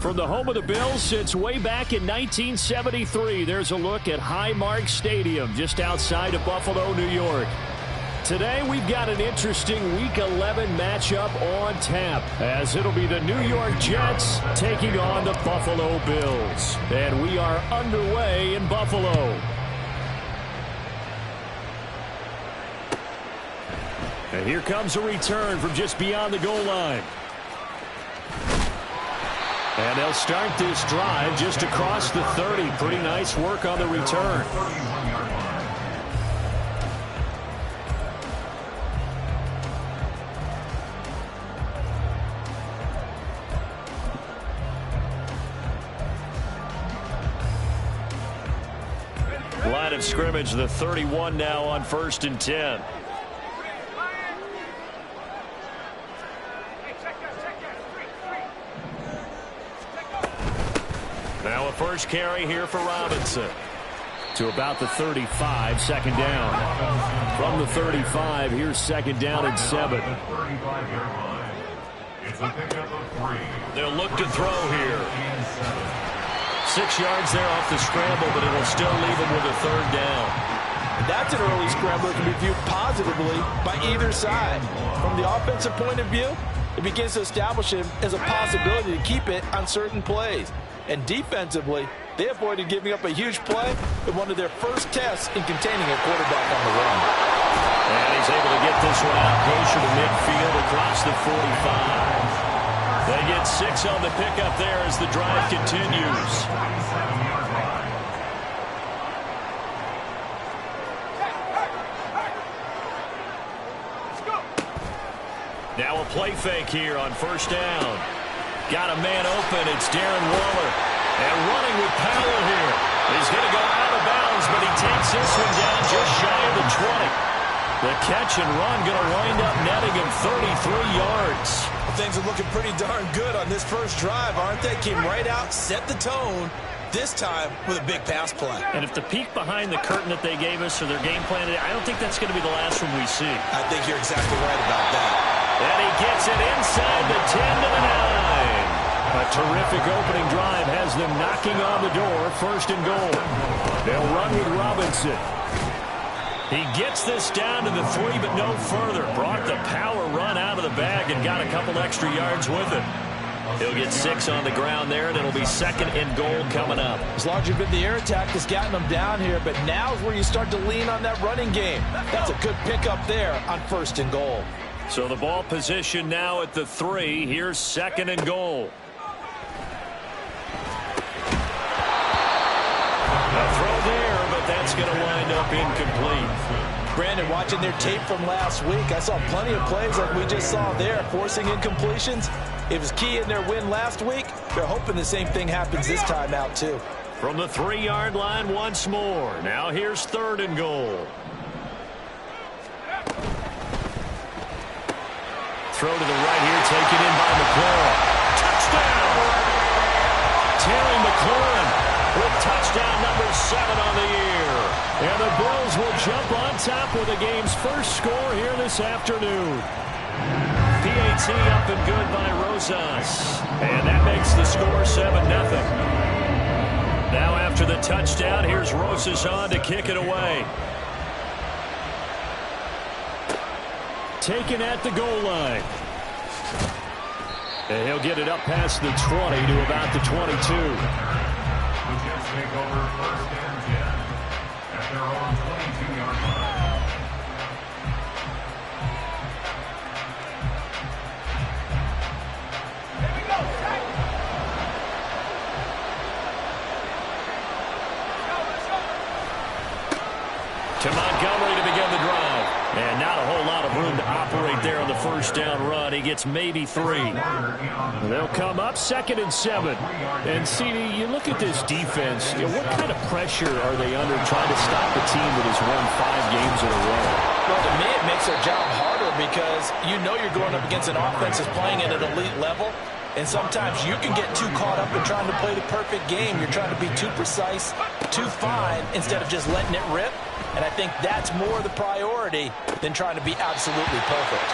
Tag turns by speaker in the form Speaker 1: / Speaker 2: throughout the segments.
Speaker 1: From the home of the Bills since way back in 1973, there's a look at Highmark Stadium just outside of Buffalo, New York. Today we've got an interesting Week 11 matchup on tap, as it'll be the New York Jets taking on the Buffalo Bills. And we are underway in Buffalo. And here comes a return from just beyond the goal line. And they'll start this drive just across the 30. Pretty nice work on the return. Line of scrimmage, the 31 now on 1st and 10. Now a first carry here for Robinson. To about the 35, second down. From the 35, here's second down and 7. They'll look to throw here. 6 yards there off the scramble, but it'll still leave him with a third down.
Speaker 2: That's an early scramble that can be viewed positively by either side. From the offensive point of view, it begins to establish him as a possibility to keep it on certain plays. And defensively, they avoided giving up a huge play in one of their first tests in containing a quarterback on the run.
Speaker 1: And he's able to get this one out closer to midfield across the 45. They get 6 on the pickup there as the drive continues. Now a play fake here on first down. Got a man open. It's Darren Waller. And running with power here. He's going to go out of bounds, but he takes this one down just shy of the 20. The catch and run going to wind up netting him 33 yards.
Speaker 2: Things are looking pretty darn good on this first drive, aren't they? Came right out, set the tone, this time with a big pass play.
Speaker 1: And if the peek behind the curtain that they gave us or their game plan, I don't think that's going to be the last one we see.
Speaker 2: I think you're exactly right about that.
Speaker 1: And he gets it inside the 10 to the 9. A terrific opening drive has them knocking on the door, 1st and goal. They'll run with Robinson. He gets this down to the 3, but no further. Brought the power run out of the bag and got a couple extra yards with it. He'll get 6 on the ground there, and it'll be 2nd and goal coming up.
Speaker 2: As large as the air attack has gotten them down here, but now is where you start to lean on that running game. That's a good pickup there on 1st and goal.
Speaker 1: So the ball position now at the 3. Here's 2nd and goal. A throw there, but that's going to wind up incomplete.
Speaker 2: Brandon, watching their tape from last week, I saw plenty of plays like we just saw there, forcing incompletions. It was key in their win last week. They're hoping the same thing happens this time out, too.
Speaker 1: From the 3-yard line once more. Now here's 3rd and goal. Throw to the right here, taken in by McLaurin. Touchdown! Terry McLaurin with touchdown number 7 on the year. And the Bills will jump on top with the game's first score here this afternoon. PAT up and good by Rosas. And that makes the score 7-0. Now after the touchdown, here's Rosas on to kick it away. Taken at the goal line. And he'll get it up past the 20 to about the 22.
Speaker 3: The Jets take over 1st and 10 at their own 22-yard line. Here we go,
Speaker 1: to Montgomery to begin the drive. And not a whole lot of room to operate there on the first down run. He gets maybe 3. They'll come up 2nd and 7. And CD, you look at this defense, what kind of pressure are they under trying to stop a team that has won 5 games in a row?
Speaker 2: Well, to me, it makes their job harder because you know you're going up against an offense that's playing at an elite level. And sometimes you can get too caught up in trying to play the perfect game. You're trying to be too precise, too fine, instead of just letting it rip. And I think that's more the priority than trying to be absolutely perfect.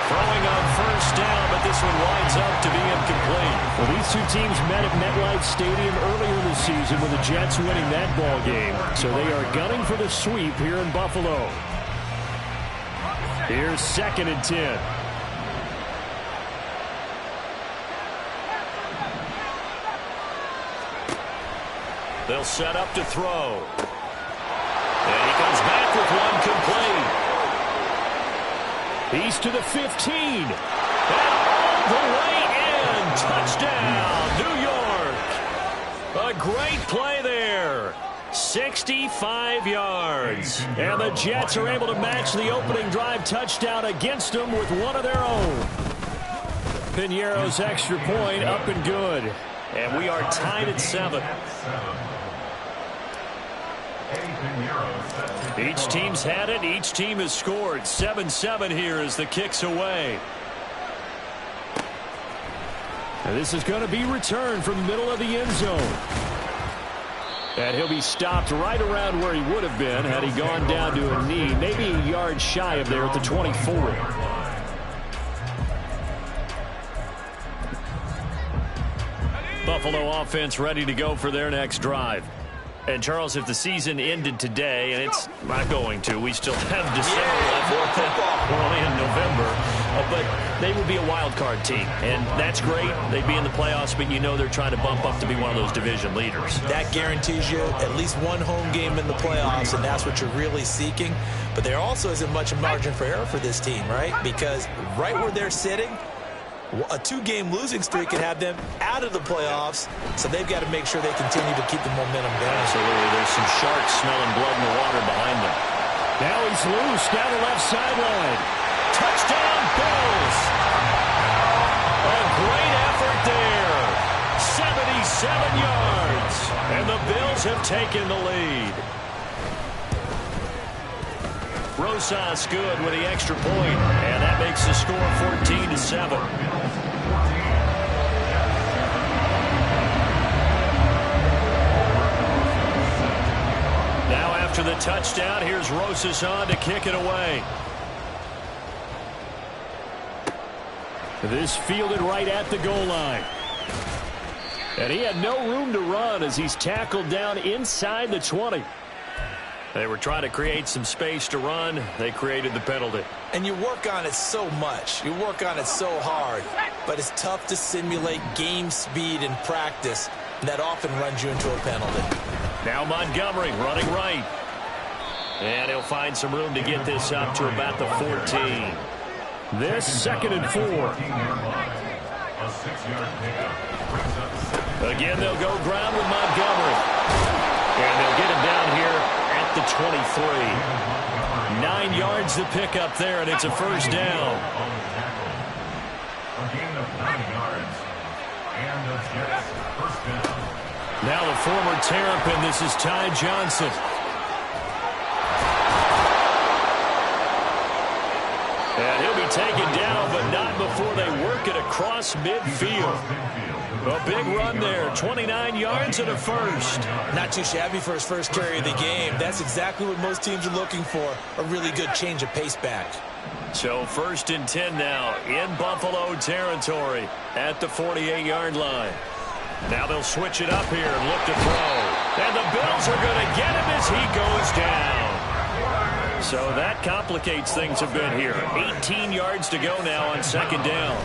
Speaker 1: Throwing on first down, but this one winds up to be incomplete. Well, these two teams met at MetLife Stadium earlier in the season with the Jets winning that ball game. So they are gunning for the sweep here in Buffalo. Here's 2nd and 10. They'll set up to throw. And he comes back with one complete. He's to the 15. And all the way in. Touchdown, New York. A great play there. 65 yards. And the Jets are able to match the opening drive touchdown against them with one of their own. Piñeiro's extra point up and good. And we are tied at 7. Each team's had it. Each team has scored. 7-7 here as the kick's away. And this is going to be returned from the middle of the end zone. And he'll be stopped right around where he would have been had he gone down to a knee, maybe a yard shy of there at the 24. Buffalo offense ready to go for their next drive. And, Charles, if the season ended today, and it's not going to, we still have December left. We're only in November. But they would be a wild card team, and that's great. They'd be in the playoffs, but you know they're trying to bump up to be one of those division leaders.
Speaker 2: That guarantees you at least one home game in the playoffs, and that's what you're really seeking. But there also isn't much margin for error for this team, right? Because right where they're sitting, a 2-game losing streak could have them out of the playoffs, so they've got to make sure they continue to keep the momentum going.
Speaker 1: Absolutely. There's some sharks smelling blood in the water behind them. Now he's loose down the left sideline. Touchdown, Bills! A great effort there. 77 yards. And the Bills have taken the lead. Rosas good with the extra point, and that makes the score 14-7. Now after the touchdown, here's Rosas on to kick it away. This fielded right at the goal line. And he had no room to run as he's tackled down inside the 20. They were trying to create some space to run. They created the penalty.
Speaker 2: And you work on it so much. You work on it so hard. But it's tough to simulate game speed in practice. And that often runs you into a penalty.
Speaker 1: Now Montgomery running right. And he'll find some room to get this up to about the 14. This 2nd and 4. Again, they'll go ground with Montgomery. And they'll get him down here at the 23. 9 yards to pick up there, and it's a first down. Now the former Terrapin, this is Ty Johnson. And he'll be taken down, but not before they work it across midfield. A big run there, 29 yards and a first.
Speaker 2: Not too shabby for his first carry of the game. That's exactly what most teams are looking for, a really good change of pace back.
Speaker 1: So 1st and 10 now in Buffalo territory at the 48-yard line. Now they'll switch it up here and look to throw. And the Bills are going to get him as he goes down. So that complicates things a bit here. 18 yards to go now on 2nd down.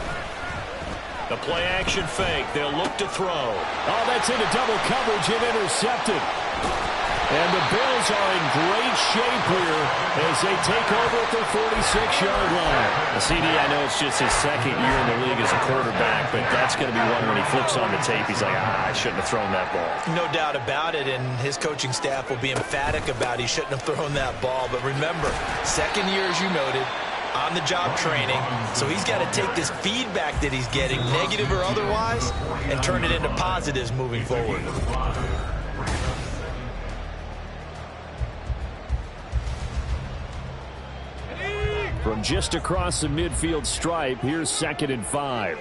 Speaker 1: The play action fake. They'll look to throw. Oh, that's into double coverage and intercepted. And the Bills are in great shape here as they take over at the 46-yard line. CD, I know it's just his 2nd year in the league as a quarterback, but that's going to be one when he flips on the tape. He's like, I shouldn't have thrown that ball.
Speaker 2: No doubt about it, and his coaching staff will be emphatic about he shouldn't have thrown that ball. But remember, 2nd year, as you noted, on-the-job training, so he's got to take this feedback that he's getting, negative or otherwise, and turn it into positives moving forward.
Speaker 1: From just across the midfield stripe, here's 2nd and 5.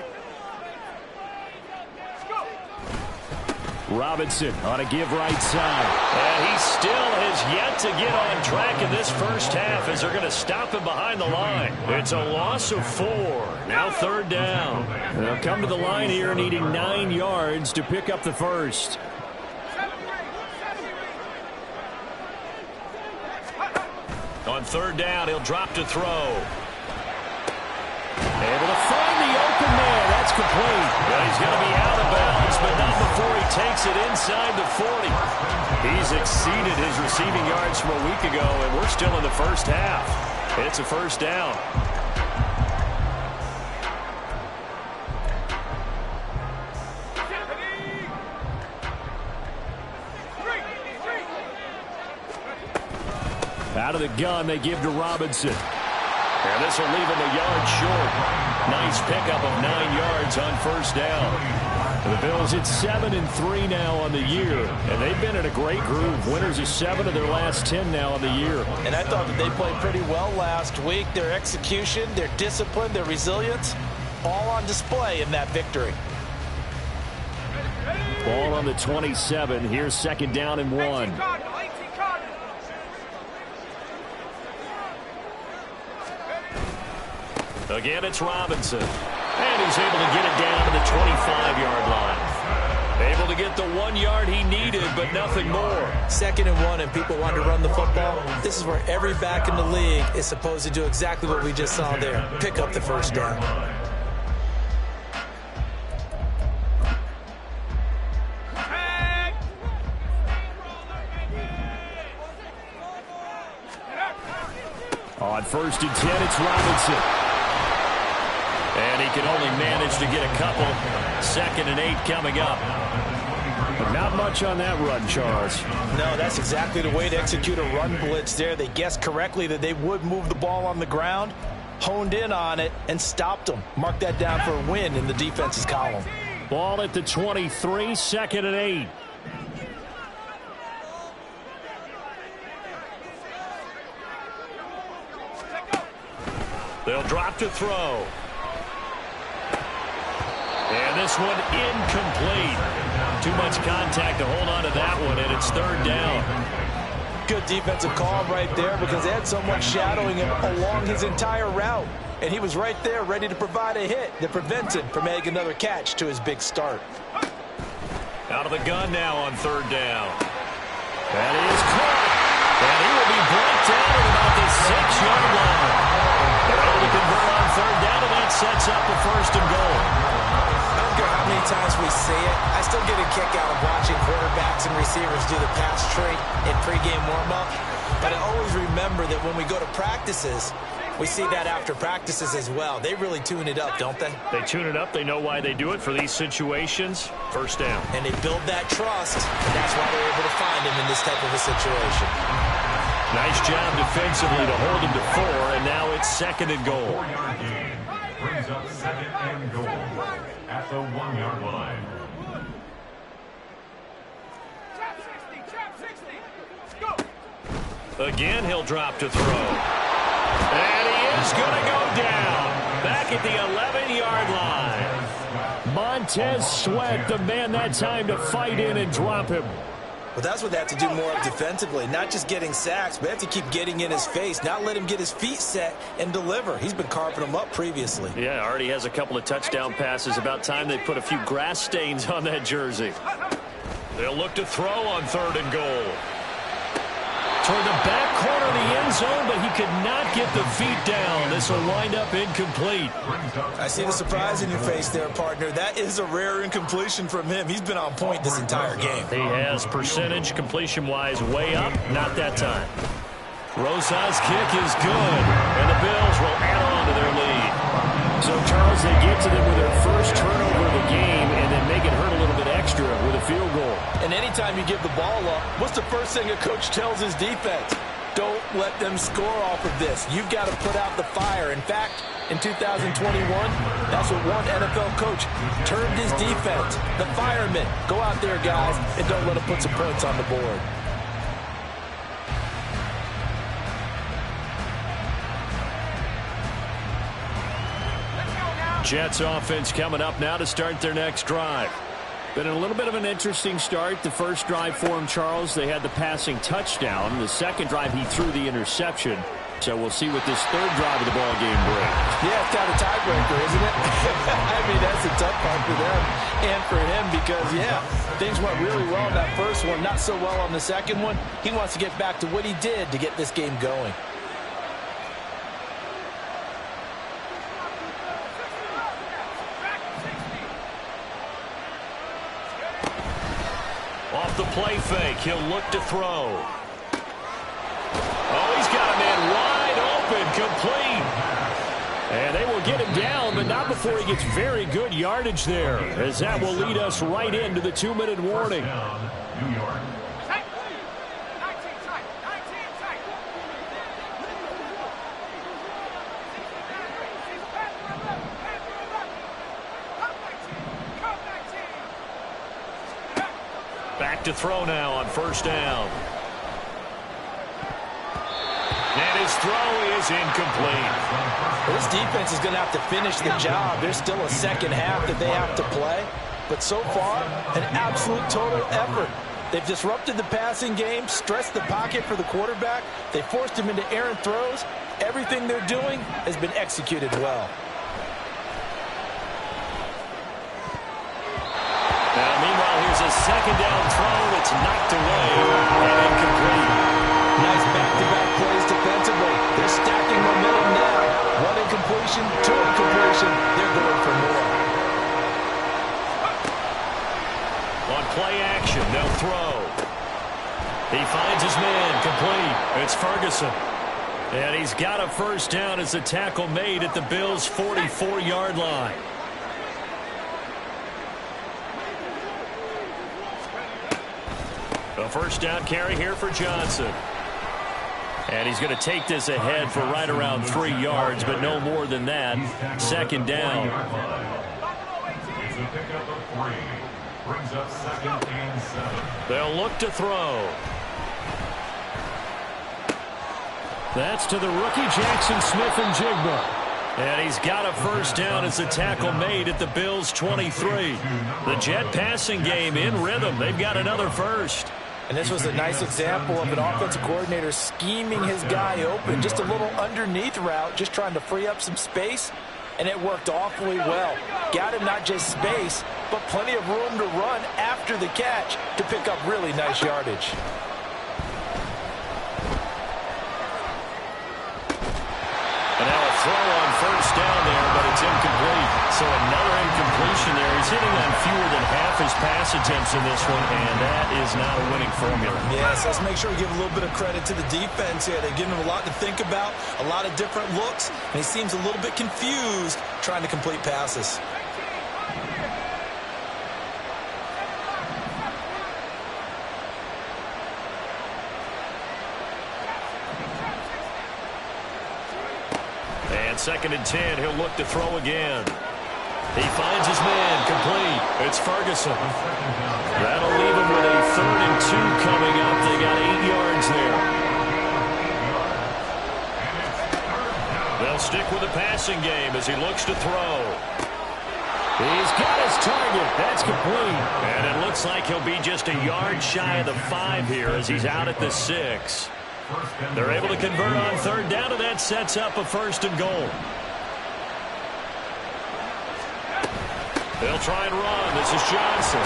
Speaker 1: Robinson on a give right side. And he still has yet to get on track in this first half as they're going to stop him behind the line. It's a loss of 4. Now third down. They'll come to the line here needing 9 yards to pick up the first. On third down, he'll drop to throw. Able to find the open man. That's complete. Well, he's going to be out of bounds, but not before he takes it inside the 40. He's exceeded his receiving yards from a week ago, and we're still in the first half. It's a first down. Out of the gun, they give to Robinson. And this will leave him a yard short. Nice pickup of 9 yards on first down. The Bills at 7-3 now on the year. And they've been in a great groove. Winners of 7 of their last 10 now on the year.
Speaker 2: And I thought that they played pretty well last week. Their execution, their discipline, their resilience, all on display in that victory.
Speaker 1: Ball on the 27. Here's second down and 1. Again, it's Robinson. And he's able to get it down to the 25-yard line. Able to get the 1 yard he needed, but nothing more.
Speaker 2: Second and 1, and people want to run the football. This is where every back in the league is supposed to do exactly what we just saw there. Pick up the first down. On first and 10, it's Robinson. And he can only manage to get a couple. Second and 8 coming up. But not much on that run, Charles. No, that's exactly the way to execute a run blitz there. They guessed correctly that they would move the ball on the ground, honed in on it, and stopped them. Mark that down for a win in the defense's column. Ball at the 23, second and 8. They'll drop to throw. And this one incomplete. Too much contact to hold on to that one, and it's third down. Good defensive call right there because they had someone shadowing him along his entire route. And he was right there ready to provide a hit that prevented from making another catch to his big start. Out of the gun now on third down. That is caught. And he will be brought down at about the 6-yard line. They're able to convert on third down, and that sets up a first and goal. I don't care how many times we see it. I still get a kick out of watching quarterbacks and receivers do the pass tree in pregame warm-up. But I always remember that when we go to practices, we see that after practices as well. They really tune it up, don't they? They tune it up. They know why they do it for these situations. First down. And they build that trust, and that's why they're able to find him in this type of a situation. Nice job defensively to hold him to 4, and now it's second and goal.
Speaker 3: 4-yard gain brings up second and goal at the 1-yard line.
Speaker 1: Again, he'll drop to throw. And he is going to go down. Back at the 11-yard line. Montez Sweat, the man that time to fight in and drop him.
Speaker 2: Well, that's what they have to do more of defensively. Not just getting sacks, but they have to keep getting in his face. Not let him get his feet set and deliver. He's been carving them up previously. Yeah, already has a couple of touchdown passes. About time they put a few grass stains on that jersey. They'll look to throw on third and goal. Toward the back corner of the end zone, but he could not get the feet down. This will wind up incomplete. I see the surprise in your face there, partner. That is a rare incompletion from him. He's been on point this entire game. He has percentage completion-wise way up. Not that time. Rosas' kick is good, and the Bills will add on to their lead. So, Charles, they get to them with their first turnover of the game and then make it hurt a little bit extra with a field goal. And anytime you give the ball up, what's the first thing a coach tells his defense? Don't let them score off of this. You've got to put out the fire. In fact, in 2021, that's what one NFL coach termed his defense. The firemen. Go out there, guys, and don't let them put some points on the board. Jets offense coming up now to start their next drive.
Speaker 1: Been a little bit of an interesting start. The first drive for him, Charles, they had the passing touchdown. The second drive, he threw the interception. So we'll see what this third drive of the ball game brings.
Speaker 2: Yeah, it's kind of a tiebreaker, isn't it? I mean, that's a tough part for them and for him because, yeah, things went really well in that first one, not so well on the second one. He wants to get back to what he did to get this game going.
Speaker 1: Off the play fake, he'll look to throw. Oh, he's got a man wide open, complete. And they will get him down, but not before he gets very good yardage there, as that will lead us right into the 2-minute warning.
Speaker 3: New York.
Speaker 1: Back to throw now on first down. And his throw is incomplete.
Speaker 2: This defense is going to have to finish the job. There's still a second half that they have to play. But so far, an absolute total effort. They've disrupted the passing game, stressed the pocket for the quarterback. They forced him into errant throws. Everything they're doing has been executed well.
Speaker 1: Now, meanwhile, here's a second down throw. It's knocked away and incomplete.
Speaker 2: Nice back-to-back plays defensively. They're stacking momentum now. One incompletion, two incompletion. They're going for more.
Speaker 1: On play action, they'll throw. He finds his man, complete. It's Ferguson. And he's got a first down as the tackle made at the Bills' 44-yard line. A first down carry here for Johnson. And he's going to take this ahead for right around 3 yards, but no more than that. Second down.
Speaker 3: It's a pickup of 3. Brings up 2nd and 7.
Speaker 1: They'll look to throw. That's to the rookie Jackson Smith-Njigba. And he's got a first down as the tackle made at the Bills' 23. The Jet passing game in rhythm. They've got another first.
Speaker 2: And this was a nice example of an offensive coordinator scheming his guy open. Just a little underneath route, just trying to free up some space. And it worked awfully well. Got him not just space, but plenty of room to run after the catch to pick up really nice yardage.
Speaker 1: And now a throw on first down there, but it's incomplete. So another incompletion there. He's hitting on fewer than half his pass attempts in this one, and that is not a winning formula.
Speaker 4: Yes, let's make sure we give a little bit of credit to the defense here. They've given him a lot to think about, a lot of different looks, and he seems a little bit confused trying to complete passes.
Speaker 1: And 2nd and 10, he'll look to throw again. He finds his man, complete. It's Ferguson. That'll leave him with a 3rd and 2 coming up. They got 8 yards there. They'll stick with the passing game as he looks to throw. He's got his target. That's complete. And it looks like he'll be just a yard shy of the 5 here as he's out at the 6. They're able to convert on 3rd down, and that sets up a 1st and goal. They'll try and run. This is Johnson.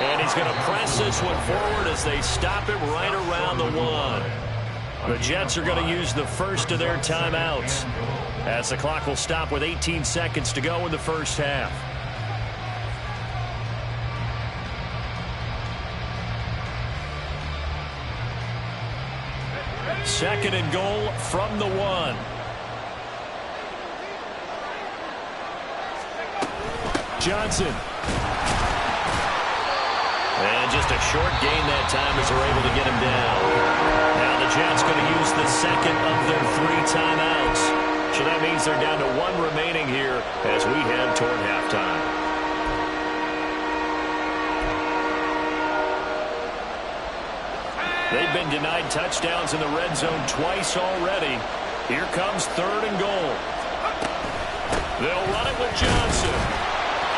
Speaker 1: And he's going to press this one forward as they stop it right around the 1. The Jets are going to use the first of their timeouts as the clock will stop with 18 seconds to go in the first half. Second and goal from the 1. Johnson. And just a short gain that time as they're able to get him down. Now the Jets going to use the second of their 3 timeouts. So that means they're down to 1 remaining here as we head toward halftime. They've been denied touchdowns in the red zone twice already. Here comes 3rd and goal. They'll run it with Johnson.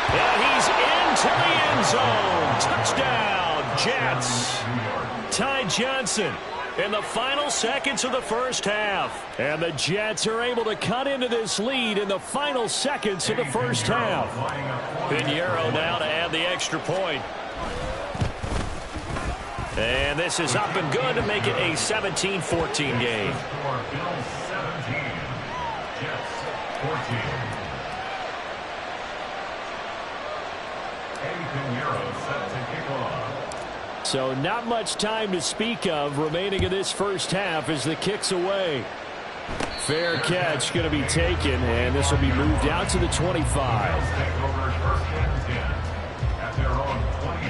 Speaker 1: And he's in into the end zone. Touchdown, Jets. Ty Johnson in the final seconds of the first half. And the Jets are able to cut into this lead in the final seconds of the first half. Pinheiro now to add the extra point. And this is up and good to make it a 17-14 game.
Speaker 3: Bills 17, Jets 14. Pinheiro set to kick off.
Speaker 1: So not much time to speak of remaining in this first half as the kick's away. Fair catch going to be taken, and this will be moved out to the 25.
Speaker 3: Bills take over first and 10 at their own 28.